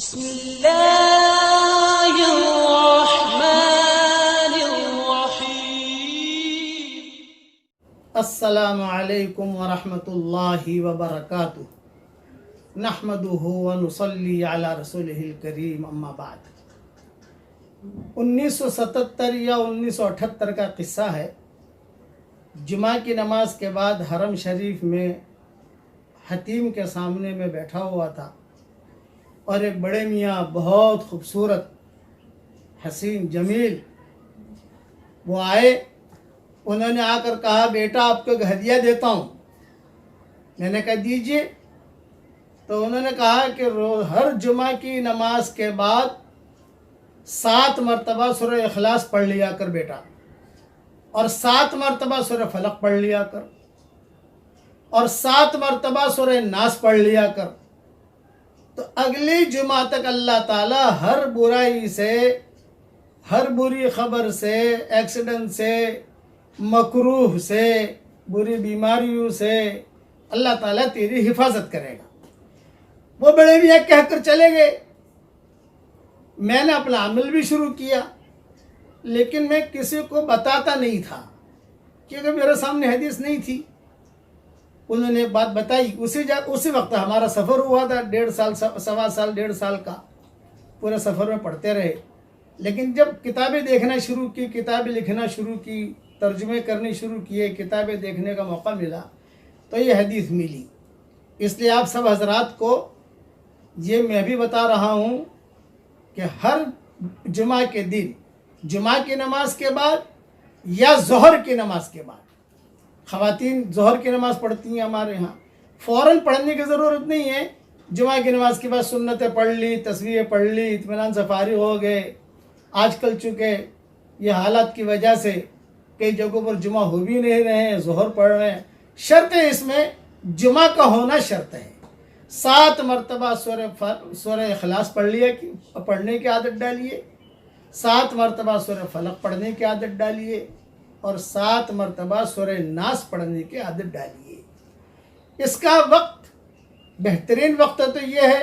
بسم اللہ الرحمن الرحیم۔ السلام علیکم ورحمۃ اللہ وبرکاتہ۔ نحمدہ ونصلی علی رسولہ الکریم، اما بعد۔ 1977 یا 1978 کا قصہ ہے۔ جمعہ کی نماز کے بعد حرم شریف میں حتیم کے سامنے میں بیٹھا ہوا تھا اور ایک بڑے میاں بہت خوبصورت حسین جمیل وہ آئے۔ انہوں نے آ کر کہا، بیٹا آپ کو ایک ہدیہ دیتا ہوں۔ میں نے کہا دیجئے۔ تو انہوں نے کہا کہ ہر جمعہ کی نماز کے بعد 7 مرتبہ سورہ اخلاص پڑھ لیا کر بیٹا، اور 7 مرتبہ سورہ فلق پڑھ لیا کر، اور 7 مرتبہ سورہ ناس پڑھ لیا کر۔ تو اگلی جمعہ تک اللہ تعالیٰ ہر برائی سے، ہر بری خبر سے، ایکسیڈنٹ سے، مکروہ سے، بری بیماریوں سے اللہ تعالیٰ تیری حفاظت کرے گا۔ وہ بڑے میاں کہہ کر چلے گئے۔ میں نے اپنا عمل بھی شروع کیا، لیکن میں کسی کو بتاتا نہیں تھا کیونکہ میرے سامنے حدیث نہیں تھی۔ انہوں نے بات بتائی، اسی وقت ہمارا سفر ہوا تھا، 1.5 سال، 1.25 سال کا پورے سفر میں پڑھتے رہے۔ لیکن جب کتابیں دیکھنا شروع کی، کتابیں لکھنا شروع کی، ترجمے کرنے شروع کیے، کتابیں دیکھنے کا موقع ملا تو یہ حدیث ملی۔ اس لیے آپ سب حضرات کو یہ میں بھی بتا رہا ہوں کہ ہر جمعہ کے دن، جمعہ کی نماز کے بعد یا ظہر کی نماز کے بعد، خواتین ظہر کی نماز پڑھتی ہیں ہمارے ہاں، فوراً پڑھنے کی ضرورت نہیں ہے۔ جمعہ کی نماز کے بعد سنتیں پڑھ لی، تسبیحیں پڑھ لی، اطمینان سے فارغ ہو گئے۔ آج کل چونکہ یہ حالات کی وجہ سے کئی جگہوں پر جمعہ ہو بھی نہیں رہے ہیں، ظہر پڑھ رہے ہیں۔ شرط ہے اس میں جمعہ کا ہونا شرط ہے۔ 7 مرتبہ سورہ اخلاص پڑھنے کی عادت ڈالیے، 7 مرتبہ سورہ فلق پڑھنے کی عادت ڈالیے، اور 7 مرتبہ سورہ ناس پڑھنے کی عادت ڈالیے۔ اس کا وقت، بہترین وقت تو یہ ہے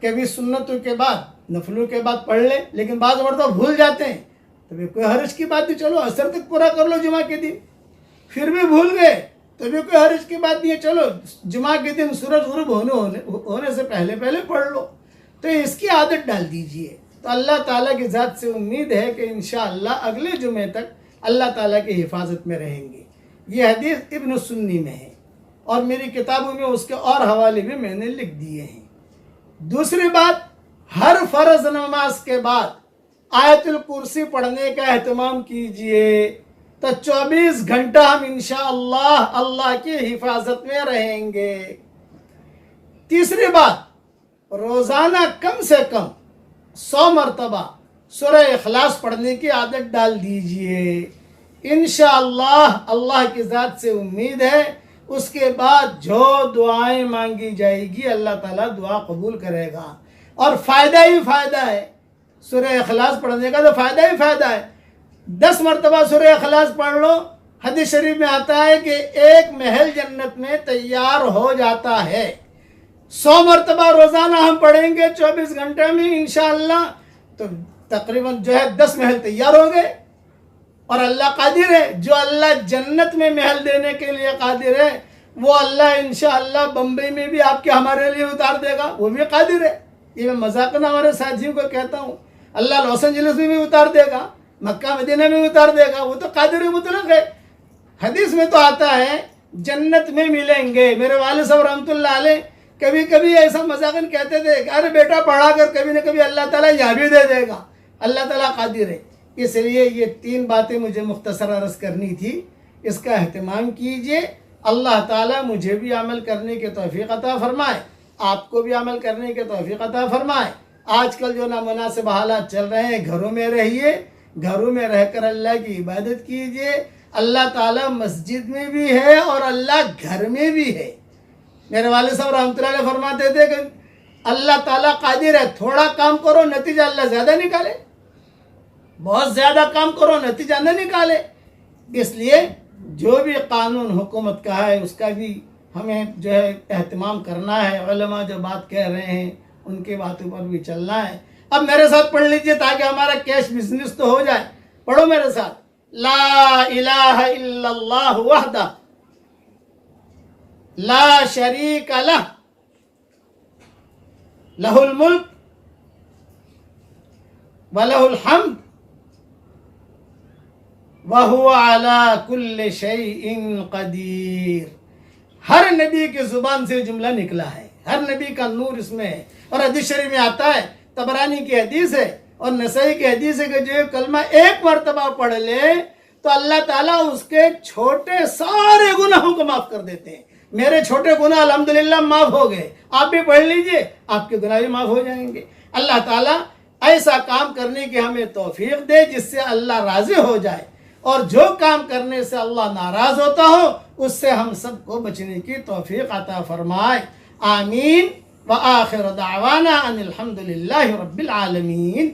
کہ بھی سنتوں کے بعد، نفلوں کے بعد پڑھ لیں، لیکن بعض مرتبہ بھول جاتے ہیں تو بھی کوئی حرج کی بات نہیں، چلو عصر تک پورا کر لو جمعہ کے دن۔ پھر بھی بھول گئے تو بھی کوئی حرج کی بات نہیں ہے، چلو جمعہ کے دن سورج غروب ہونے سے پہلے پڑھ لو۔ تو اس کی عادت ڈال دیجئے، تو اللہ تعالیٰ کی ذات سے امید ہے کہ انشاءاللہ اگلے جمعے تک اللہ تعالیٰ کی حفاظت میں رہیں گے۔ یہ حدیث ابن سنی میں ہے، اور میری کتابوں میں اس کے اور حوالے بھی میں نے لکھ دیے ہیں۔ دوسری بات، ہر فرض نماز کے بعد آیت الکرسی پڑھنے کا اہتمام کیجئے، تو 24 گھنٹہ ہم انشاءاللہ اللہ کی حفاظت میں رہیں گے۔ تیسری بات، روزانہ کم سے کم 100 مرتبہ سورہ اخلاص پڑھنے کی عادت ڈال دیجئے۔ انشاءاللہ اللہ کی ذات سے امید ہے اس کے بعد جو دعائیں مانگی جائے گی اللہ تعالیٰ دعا قبول کرے گا، اور فائدہ ہی فائدہ ہے۔ سورہ اخلاص پڑھنے کا تو فائدہ ہی فائدہ ہے۔ 10 مرتبہ سورہ اخلاص پڑھ لو، حدیث شریف میں آتا ہے کہ ایک محل جنت میں تیار ہو جاتا ہے۔ 100 مرتبہ روزانہ ہم پڑھیں گے 24 گھنٹے میں انشاءاللہ، تو تقریباً 10 محل تیار ہو گئے۔ اور اللہ قادر ہے، جو اللہ جنت میں محل دینے کے لیے قادر ہے، وہ اللہ انشاءاللہ بمبئی میں بھی آپ کے ہمارے لیے اتار دے گا، وہ بھی قادر ہے۔ یہ میں مذاقاً ہمارے ساتھیوں کو کہتا ہوں، اللہ لاس اینجلس میں بھی اتار دے گا، مکہ مدینہ میں اتار دے گا، وہ تو قادر مطلق ہے۔ حدیث میں تو آتا ہے جنت میں ملیں گے۔ میرے والد صاحب رحمۃ اللہ علیہ کبھی کبھی ایسا مذاقاً کہتے تھے کہ ارے بیٹا پڑھا کر، کبھی نہ کبھی اللہ تعالیٰ یہاں بھی دے دے گا۔ اللہ تعالیٰ قادر ہے۔ اس لیے یہ 3 باتیں مجھے مختصر عرض کرنی تھی، اس کا اہتمام کیجئے۔ اللہ تعالیٰ مجھے بھی عمل کرنے کے توفیق عطا فرمائے، آپ کو بھی عمل کرنے کے توفیق عطا فرمائے۔ آج کل جو نامناسب حالات چل رہے ہیں، گھروں میں رہیے، گھروں میں رہ کر اللہ کی عبادت کیجئے۔ اللہ تعالیٰ مسجد میں بھی ہے اور اللہ گھر میں بھی ہے۔ میرے والد صاحب رحمۃ اللہ علیہ فرماتے تھے کہ اللہ تعالیٰ قادر ہے، تھوڑا کام کرو نتیجہ اللہ زیادہ نکالے، بہت زیادہ کام کرو نتیجہ نہ نکالے۔ اس لیے جو بھی قانون حکومت کا ہے اس کا بھی ہمیں جو ہے اہتمام کرنا ہے۔ علماء جو بات کہہ رہے ہیں ان کی باتوں پر بھی چلنا ہے۔ اب میرے ساتھ پڑھ لیجئے تاکہ ہمارا کیش بزنس تو ہو جائے۔ پڑھو میرے ساتھ، لا الہ الا اللہ وحدہ لا شریک لہ لہ الملک وَلَهُ الْحَمْدُ وَهُوَ عَلَى كُلِّ شَيْءٍ قَدِيرٌ۔ ہر نبی کی زبان سے جملہ نکلا ہے، ہر نبی کا نور اس میں ہے۔ اور حدیث شریف میں آتا ہے، طبرانی کی حدیث ہے اور نسائی کی حدیث ہے کہ جو کلمہ ایک مرتبہ پڑھ لے تو اللہ تعالیٰ اس کے چھوٹے سارے گناہوں کو معاف کر دیتے ہیں۔ میرے چھوٹے گناہ الحمدللہ معاف ہو گئے، آپ بھی پڑھ لیجئے، آپ کے گناہ بھی معاف ہو جائیں گے۔ اللہ تعالیٰ ایسا کام کرنے کی ہمیں توفیق دے جس سے اللہ راضی ہو جائے، اور جو کام کرنے سے اللہ ناراض ہوتا ہو اس سے ہم سب کو بچنے کی توفیق عطا فرمائے۔ آمین۔ وآخر دعوانا ان الحمد للہ رب العالمین۔